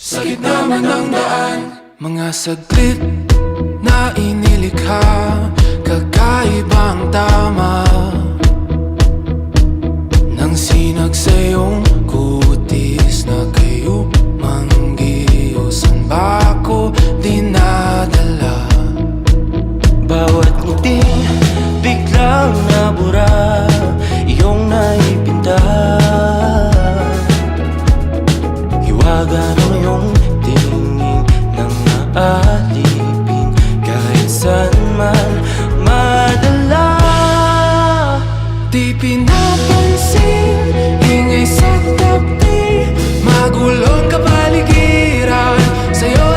Sa gitna man ng daan, mga saglit na inilikha, kakaibang tama nang sinag sa iyong kutis na kayo manggiusan ba ako dinadala? Bawat ngiti biglang nabura, iyong naipinta. Hiwaga ng iyong tingin nang naalipin, kahit saan man madala. Di pinapansin, ingay sa tabi, magulong kapaligiran, sa'yo